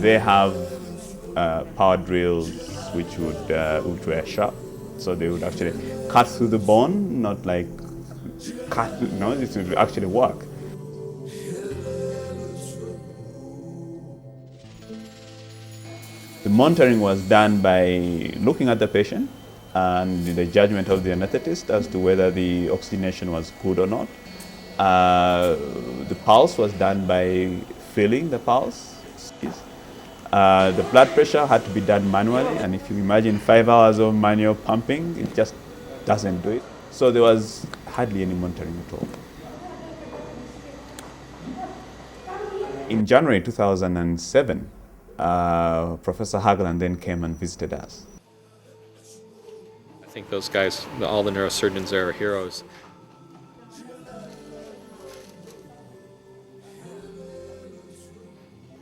They have power drills which were sharp, so they would actually cut through the bone, not like cut. No, it would actually work. The monitoring was done by looking at the patient and the judgment of the anesthetist as to whether the oxygenation was good or not. The pulse was done by feeling the pulse. The blood pressure had to be done manually, and if you imagine 5 hours of manual pumping, it just doesn't do it. So there was hardly any monitoring at all. In January 2007, Professor Haglund then came and visited us. I think those guys, all the neurosurgeons there are heroes.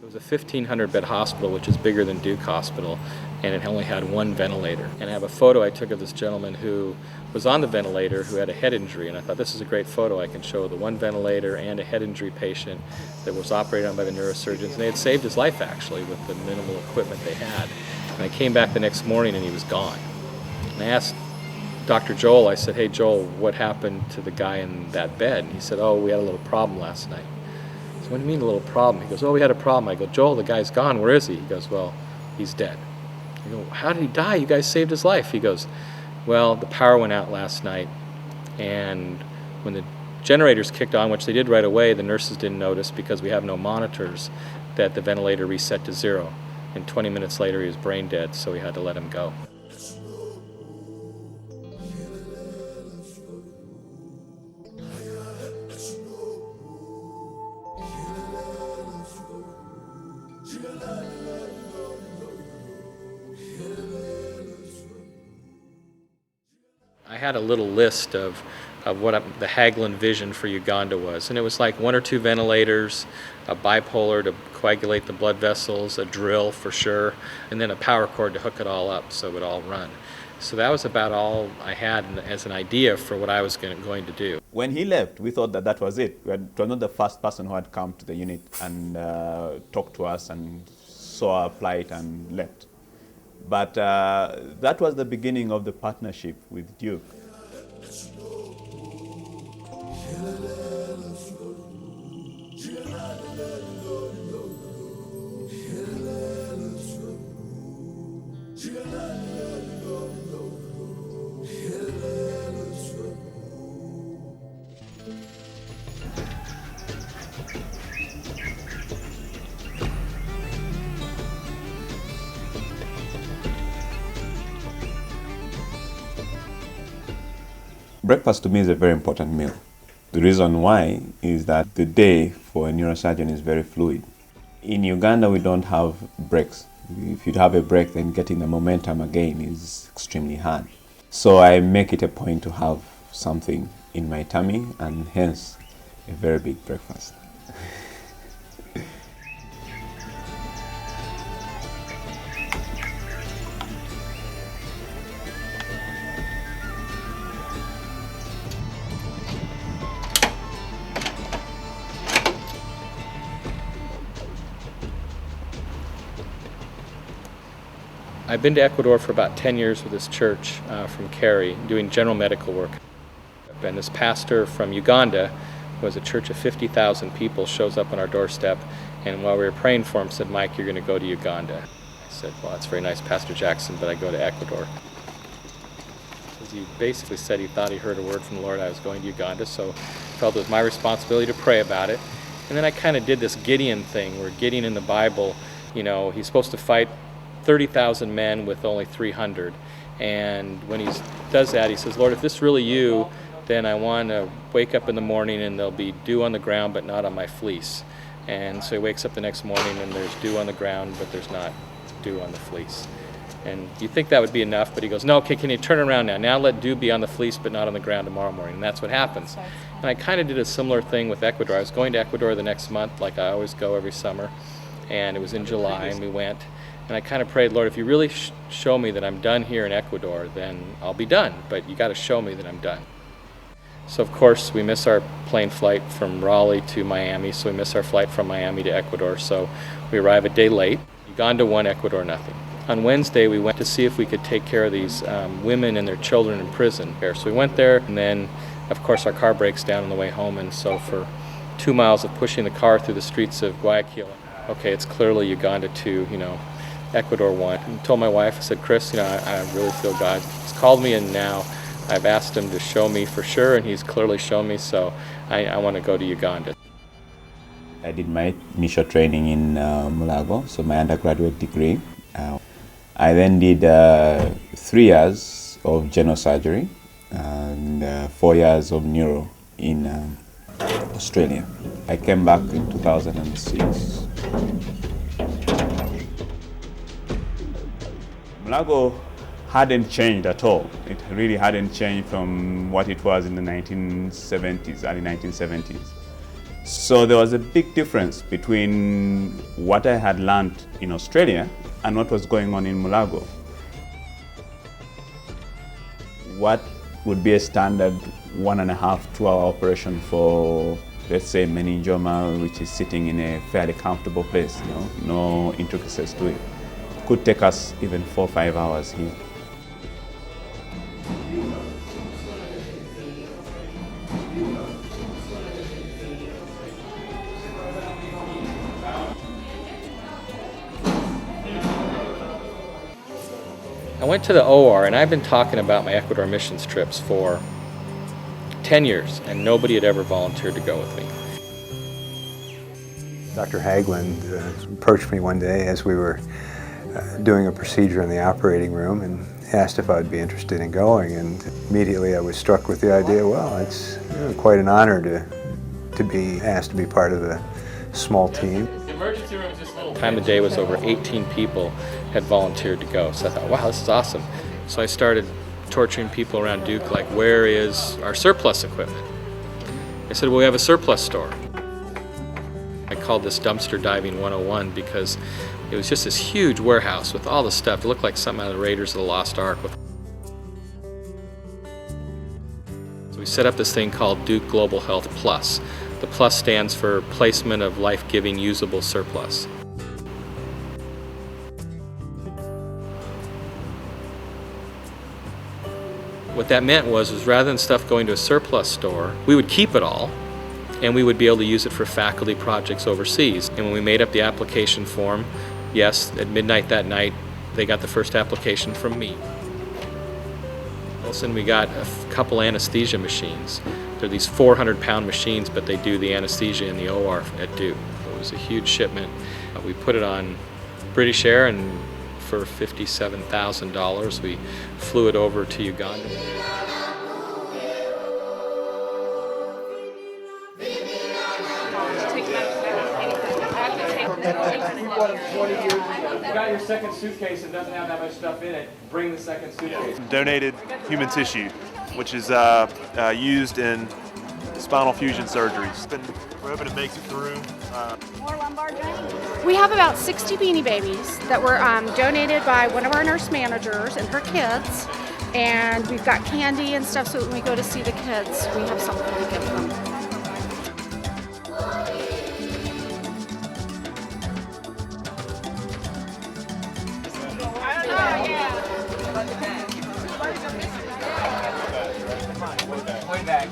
It was a 1,500-bed hospital, which is bigger than Duke Hospital, and it only had one ventilator. And I have a photo I took of this gentleman who was on the ventilator who had a head injury, and I thought this is a great photo. I can show the one ventilator and a head injury patient that was operated on by the neurosurgeons, and they had saved his life actually with the minimal equipment they had. And I came back the next morning and he was gone. And I asked Dr. Joel, I said, "Hey Joel, what happened to the guy in that bed?" And he said, "Oh, we had a little problem last night." I said, "What do you mean a little problem?" He goes, "Oh, we had a problem." I go, "Joel, the guy's gone. Where is he?" He goes, "Well, he's dead." I go, "How did he die? You guys saved his life." He goes, "Well, the power went out last night, and when the generators kicked on, which they did right away, the nurses didn't notice because we have no monitors, that the ventilator reset to 0. And 20 minutes later, he was brain dead, so we had to let him go." I had a little list of what the Haglund vision for Uganda was, and it was like 1 or 2 ventilators, a bipolar to coagulate the blood vessels, a drill for sure, and then a power cord to hook it all up so it would all run. So that was about all I had as an idea for what I was going to do. When he left, we thought that that was it. It was not the first person who had come to the unit and talked to us and saw our plight and left. But that was the beginning of the partnership with Duke. Breakfast to me is a very important meal. The reason why is that the day for a neurosurgeon is very fluid. In Uganda, we don't have breaks. If you have a break, then getting the momentum again is extremely hard. So I make it a point to have something in my tummy, and hence a very big breakfast. I've been to Ecuador for about 10 years with this church from Cary, doing general medical work. And this pastor from Uganda, who has a church of 50,000 people, shows up on our doorstep, and while we were praying for him, said, "Mike, you're going to go to Uganda." I said, "Well, that's very nice, Pastor Jackson, but I go to Ecuador." Because he basically said he thought he heard a word from the Lord I was going to Uganda, so I felt it was my responsibility to pray about it. And then I kind of did this Gideon thing, where Gideon in the Bible, you know, he's supposed to fight 30,000 men with only 300. And when he does that, he says, "Lord, if this is really you, then I want to wake up in the morning and there'll be dew on the ground but not on my fleece." And so he wakes up the next morning and there's dew on the ground but there's not dew on the fleece. And you think that would be enough, but he goes, "No, okay, can you turn around now? Now let dew be on the fleece but not on the ground tomorrow morning." And that's what happens. And I kind of did a similar thing with Ecuador. I was going to Ecuador the next month, like I always go every summer. And it was in July, and we went. And I kind of prayed, "Lord, if you really show me that I'm done here in Ecuador, then I'll be done. But you got to show me that I'm done." So of course we miss our plane flight from Raleigh to Miami, so we miss our flight from Miami to Ecuador, so we arrive a day late. Uganda 1, Ecuador nothing. On Wednesday we went to see if we could take care of these women and their children in prison. So we went there, and then of course our car breaks down on the way home, and so for 2 miles of pushing the car through the streets of Guayaquil, okay, it's clearly Uganda 2, Ecuador 1. I told my wife, I said, Chris, I really feel God has called me, and now I've asked him to show me for sure, and he's clearly shown me, so I want to go to Uganda. I did my initial training in Mulago, so my undergraduate degree. I then did 3 years of general surgery and 4 years of neuro in Australia. I came back in 2006. Mulago hadn't changed at all. It really hadn't changed from what it was in the 1970s, early 1970s. So there was a big difference between what I had learned in Australia and what was going on in Mulago. What would be a standard 1.5 to 2 hour operation for, let's say, meningioma, which is sitting in a fairly comfortable place, no intricacies to it, could take us even 4 or 5 hours here. I went to the OR, and I've been talking about my Ecuador missions trips for 10 years, and nobody had ever volunteered to go with me. Dr. Haglund approached me one day as we were doing a procedure in the operating room and asked if I'd be interested in going, and immediately I was struck with the idea, well, it's quite an honor to be asked to be part of a small team. The emergency room is just little. Time of day was over 18 people had volunteered to go, so I thought, wow, this is awesome. So I started torturing people around Duke, like, where is our surplus equipment? I said, well, we have a surplus store. I called this Dumpster Diving 101 because it was just this huge warehouse with all the stuff. It looked like something out of the Raiders of the Lost Ark. So we set up this thing called Duke Global Health Plus. The plus stands for Placement of Life-Giving Usable Surplus. What that meant was rather than stuff going to a surplus store, we would keep it all, and we would be able to use it for faculty projects overseas. And when we made up the application form, yes, at midnight that night, they got the first application from me. All of a sudden we got a couple anesthesia machines. They're these 400-pound machines, but they do the anesthesia in the OR at Duke. It was a huge shipment. We put it on British Air, and for $57,000, we flew it over to Uganda. You got your second suitcase and doesn't have that much stuff in it, bring the second suitcase. Donated human tissue, which is used in spinal fusion surgeries. We're hoping it makes it through. More lumbar drainage. We have about 60 Beanie Babies that were donated by one of our nurse managers and her kids, and we've got candy and stuff, so when we go to see the kids, we have something to give them. Way back.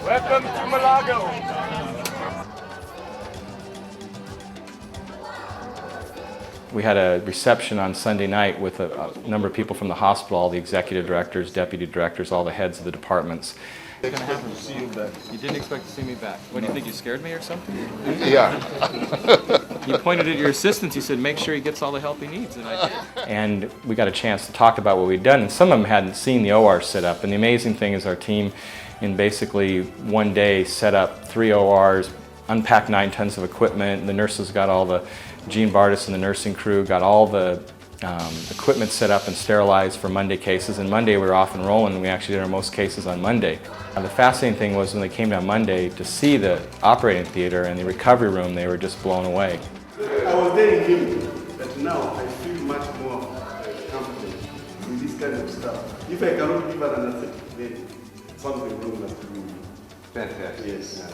Welcome to Mulago. We had a reception on Sunday night with a number of people from the hospital, all the executive directors, deputy directors, all the heads of the departments. What's going to happen? See you back. You didn't expect to see me back. What do you think? You scared me or something? Yeah. You pointed at your assistants. You said, make sure he gets all the help he needs, and I did. And we got a chance to talk about what we'd done, and some of them hadn't seen the OR set up. And the amazing thing is our team, in basically one day, set up 3 ORs, unpacked 9 tons of equipment. The nurses got all the, Gene Bardis and the nursing crew got all the equipment set up and sterilized for Monday cases, and Monday we were off and rolling, and we actually did our most cases on Monday. The fascinating thing was when they came down Monday to see the operating theater and the recovery room, they were just blown away. I was very guilty, but now kind of stuff. If I cannot give her an then something wrong must be. Fantastic. Yes.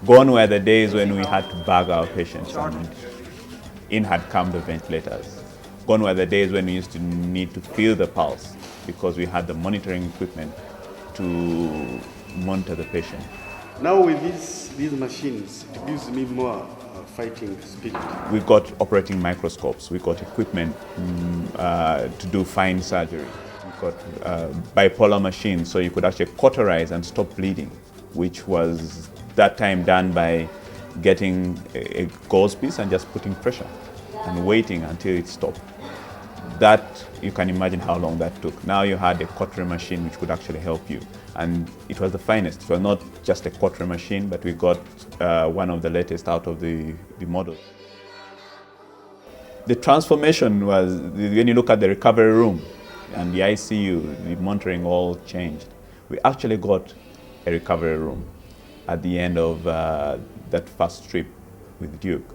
Gone were the days when we had to bag our patients and in had come the ventilators. Gone were the days when we used to need to feel the pulse because we had the monitoring equipment to monitor the patient. Now with these machines, it gives me more fighting spirit. We got operating microscopes. We got equipment to do fine surgery. We got bipolar machines, so you could actually cauterize and stop bleeding, which was that time done by getting a gauze piece and just putting pressure and waiting until it stopped. That, you can imagine how long that took. Now you had a cautery machine which could actually help you. And it was the finest. It was not just a cautery machine, but we got one of the latest out of the model. The transformation was, when you look at the recovery room and the ICU, the monitoring all changed. We actually got a recovery room at the end of that first trip with Duke.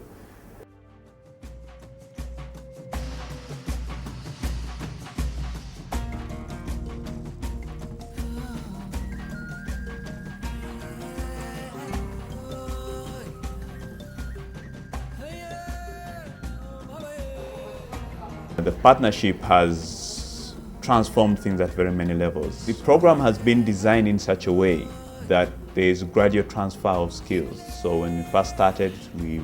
The partnership has transformed things at very many levels. The program has been designed in such a way that there is gradual transfer of skills. So when we first started, we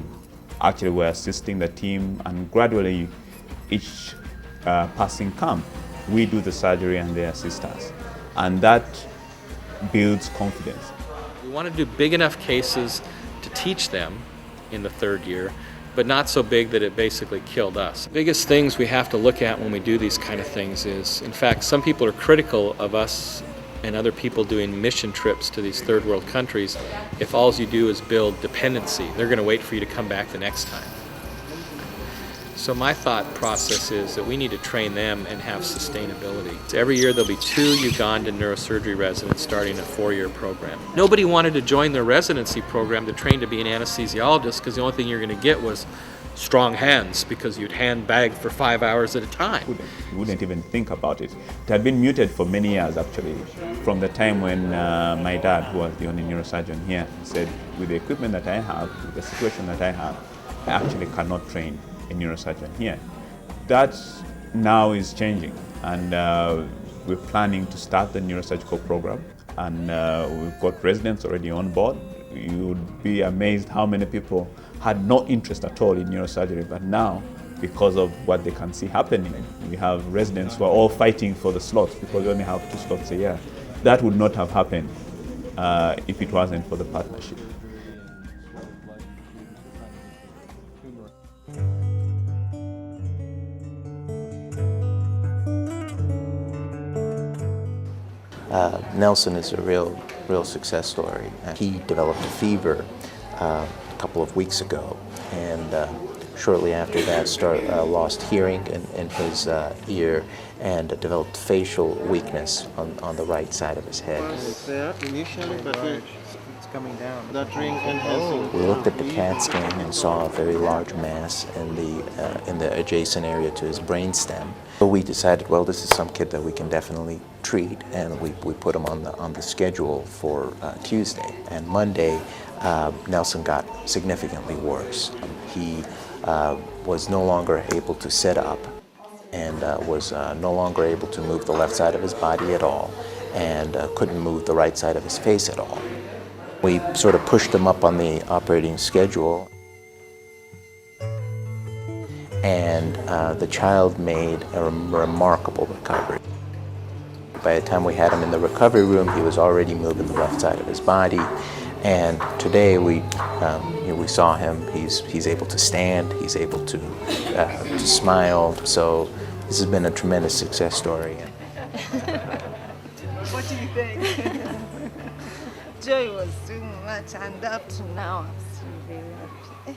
actually were assisting the team, and gradually each passing camp, we do the surgery and they assist us. And that builds confidence. We want to do big enough cases to teach them in the third year, but not so big that it basically killed us. The biggest things we have to look at when we do these kind of things is, in fact, some people are critical of us and other people doing mission trips to these third world countries if all you do is build dependency. They're going to wait for you to come back the next time. So my thought process is that we need to train them and have sustainability. So every year there'll be 2 Ugandan neurosurgery residents starting a 4-year program. Nobody wanted to join their residency program to train to be an anesthesiologist because the only thing you're going to get was strong hands because you'd hand bag for 5 hours at a time. We wouldn't even think about it. It had been muted for many years actually, from the time when my dad, who was the only neurosurgeon here, said, with the equipment that I have, with the situation that I have, I actually cannot train a neurosurgeon here. That now is changing, and we're planning to start the neurosurgical program, and we've got residents already on board. You would be amazed how many people had no interest at all in neurosurgery, but now, because of what they can see happening, we have residents who are all fighting for the slots because we only have 2 slots a year. That would not have happened if it wasn't for the partnership. Nelson is a real success story. He developed a fever a couple of weeks ago, and shortly after that lost hearing in his ear and developed facial weakness on the right side of his head. We looked at the CAT scan and saw a very large mass in the adjacent area to his brainstem. So we decided, well, this is some kid that we can definitely treat, and we put him on the schedule for Tuesday. And Monday, Nelson got significantly worse. He was no longer able to sit up, and was no longer able to move the left side of his body at all, and couldn't move the right side of his face at all. We sort of pushed him up on the operating schedule, and the child made a remarkable recovery. By the time we had him in the recovery room, he was already moving the left side of his body, and today we saw him. He's able to stand. He's able to smile. So this has been a tremendous success story. What do you think? Joy was doing much, and up to now, I'm still very happy.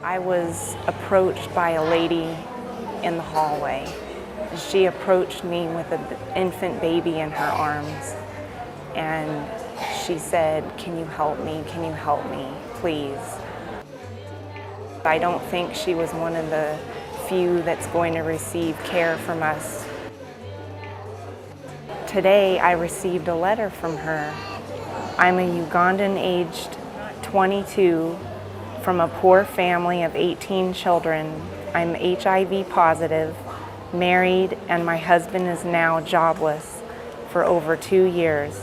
I was approached by a lady in the hallway. She approached me with an infant baby in her arms, and she said, "Can you help me? Can you help me, please?" I don't think she was one of the few that's going to receive care from us. Today, I received a letter from her. I'm a Ugandan aged 22 from a poor family of 18 children. I'm HIV positive, married, and my husband is now jobless for over 2 years.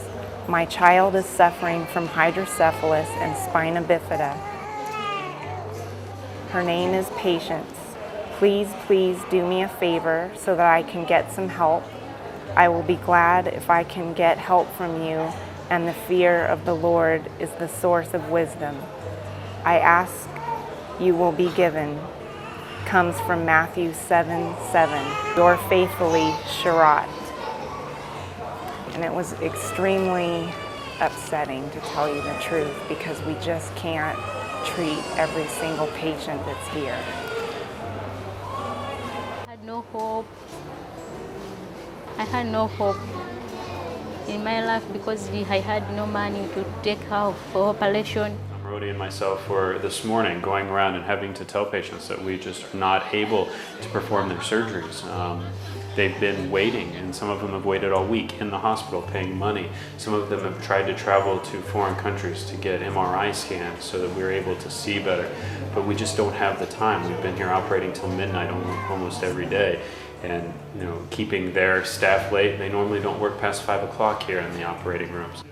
My child is suffering from hydrocephalus and spina bifida. Her name is Patience. Please, please do me a favor so that I can get some help. I will be glad if I can get help from you, and the fear of the Lord is the source of wisdom. I ask, you will be given. Comes from Matthew 7:7. Yours faithfully, Sharat. And it was extremely upsetting, to tell you the truth, because we just can't treat every single patient that's here. I had no hope. I had no hope in my life because I had no money to take out for operation. Rhodey and myself were this morning going around and having to tell patients that we just are not able to perform their surgeries. They've been waiting, and some of them have waited all week in the hospital paying money. Some of them have tried to travel to foreign countries to get MRI scans so that we're able to see better, but we just don't have the time. We've been here operating till midnight almost every day, and keeping their staff late. They normally don't work past 5 o'clock here in the operating rooms.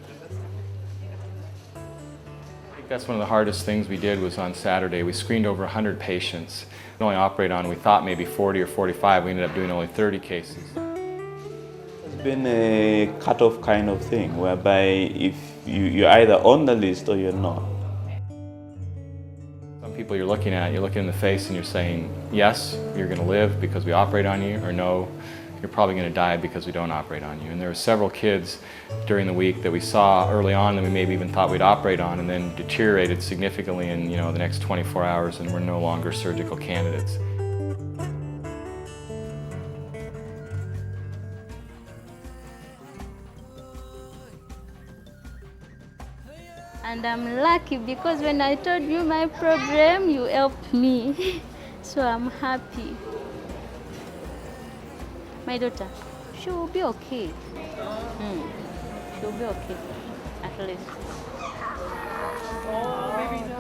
I think that's one of the hardest things we did was on Saturday. We screened over 100 patients. We only operate on, we thought maybe 40 or 45. We ended up doing only 30 cases. It's been a cut-off kind of thing, whereby if you're either on the list or you're not. Some people you're looking in the face and you're saying, yes, you're going to live because we operate on you, or no, you're probably going to die because we don't operate on you. And there were several kids during the week that we saw early on that we maybe even thought we'd operate on, and then deteriorated significantly in the next 24 hours, and were no longer surgical candidates. And I'm lucky because when I told you my problem, you helped me. So I'm happy. My daughter, she will be okay. She will be okay, at least. Oh, baby, no.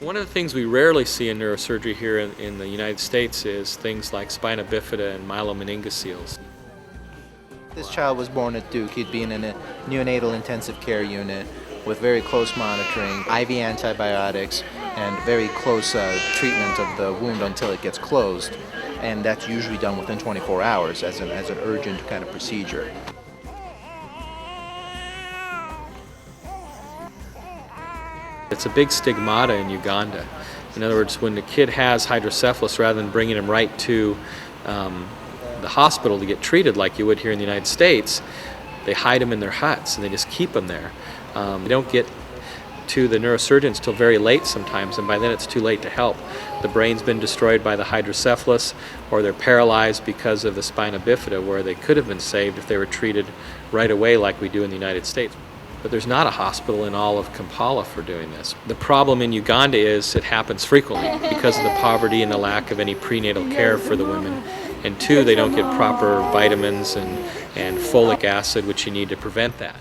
One of the things we rarely see in neurosurgery here in the United States is things like spina bifida and myelomeningocele. This child was born at Duke. He'd been in a neonatal intensive care unit with very close monitoring, IV antibiotics, and very close treatment of the wound until it gets closed. And that's usually done within 24 hours as an urgent kind of procedure. It's a big stigmata in Uganda. In other words, when the kid has hydrocephalus, rather than bringing him right to the hospital to get treated like you would here in the United States, they hide them in their huts and they just keep them there. They don't get to the neurosurgeons till very late sometimes, and by then it's too late to help. The brain's been destroyed by the hydrocephalus, or they're paralyzed because of the spina bifida, where they could have been saved if they were treated right away like we do in the United States. But there's not a hospital in all of Kampala for doing this. The problem in Uganda is it happens frequently because of the poverty and the lack of any prenatal care for the women. And two, they don't get proper vitamins and folic acid, which you need to prevent that.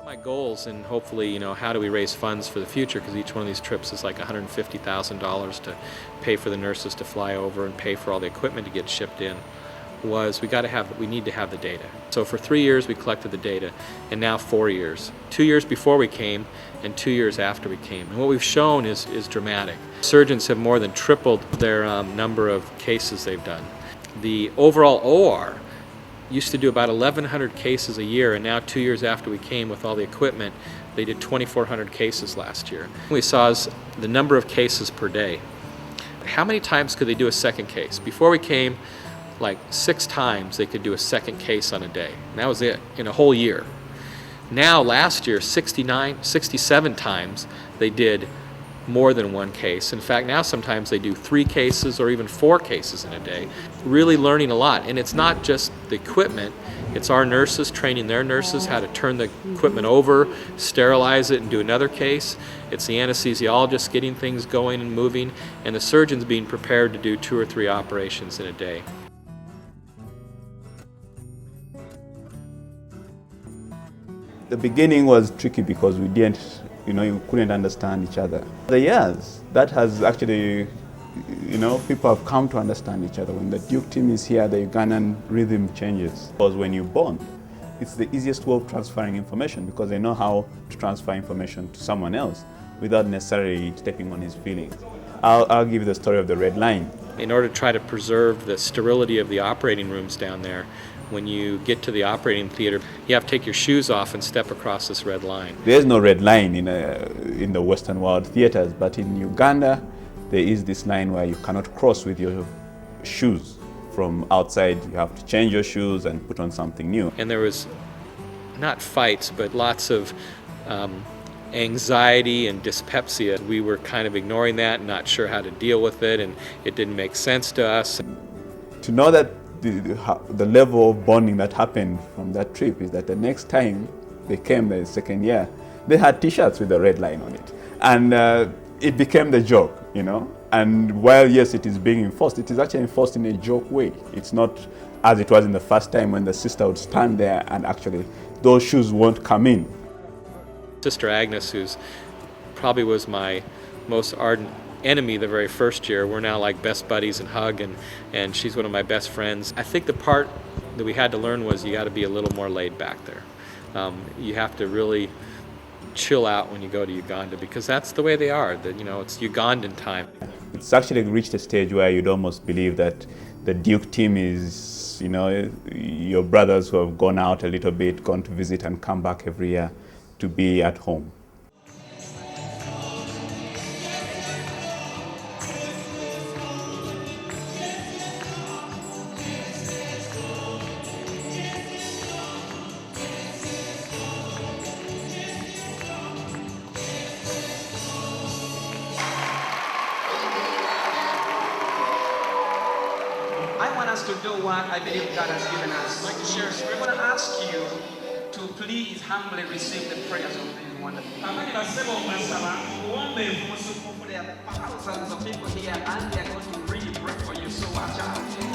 My goals, and hopefully, how do we raise funds for the future, because each one of these trips is like $150,000 to pay for the nurses to fly over and pay for all the equipment to get shipped in. was we need to have the data. So for 3 years we collected the data, and now 4 years. 2 years before we came and 2 years after we came. And what we've shown is dramatic. Surgeons have more than tripled their number of cases they've done. The overall OR used to do about 1,100 cases a year, and now 2 years after we came with all the equipment, they did 2,400 cases last year. What we saw is the number of cases per day. How many times could they do a second case? Before we came, like 6 times they could do a second case on a day. And that was it, in a whole year. Now, last year, 67 times they did more than one case. In fact, now sometimes they do 3 cases or even 4 cases in a day. Really learning a lot. And it's not just the equipment, it's our nurses training their nurses how to turn the equipment over, sterilize it, and do another case. It's the anesthesiologist getting things going and moving, and the surgeons being prepared to do 2 or 3 operations in a day. The beginning was tricky because we didn't, you couldn't understand each other. The years, that has actually, people have come to understand each other. When the Duke team is here, the Ugandan rhythm changes. Because when you bond, it's the easiest way of transferring information because they know how to transfer information to someone else without necessarily stepping on his feelings. I'll give you the story of the red line. In order to try to preserve the sterility of the operating rooms down there, when you get to the operating theater, you have to take your shoes off and step across this red line. There's no red line in the Western world theaters, but in Uganda, there is this line where you cannot cross with your shoes from outside. You have to change your shoes and put on something new. And there was not fights, but lots of anxiety and dyspepsia. We were kind of ignoring that and not sure how to deal with it, and it didn't make sense to us. To know that the level of bonding that happened from that trip is that the next time they came the second year, they had t-shirts with the red line on it. And it became the joke, And while, yes, it is being enforced, it is actually enforced in a joke way. It's not as it was in the first time when the sister would stand there and actually those shoes won't come in. Sister Agnes, who's probably was my most ardent enemy the very first year, we're now like best buddies and hug, and she's one of my best friends. I think the part that we had to learn was you got to be a little more laid back there. You have to really chill out when you go to Uganda because that's the way they are. It's Ugandan time. It's actually reached a stage where you'd almost believe that the Duke team is, your brothers who have gone out a little bit, gone to visit and come back every year to be at home. I want us to do what I believe God has given us. Like to share, we want to ask you to please humbly receive the prayers of these wonderful people. There are thousands of people here and they are going to really pray for you, so watch out.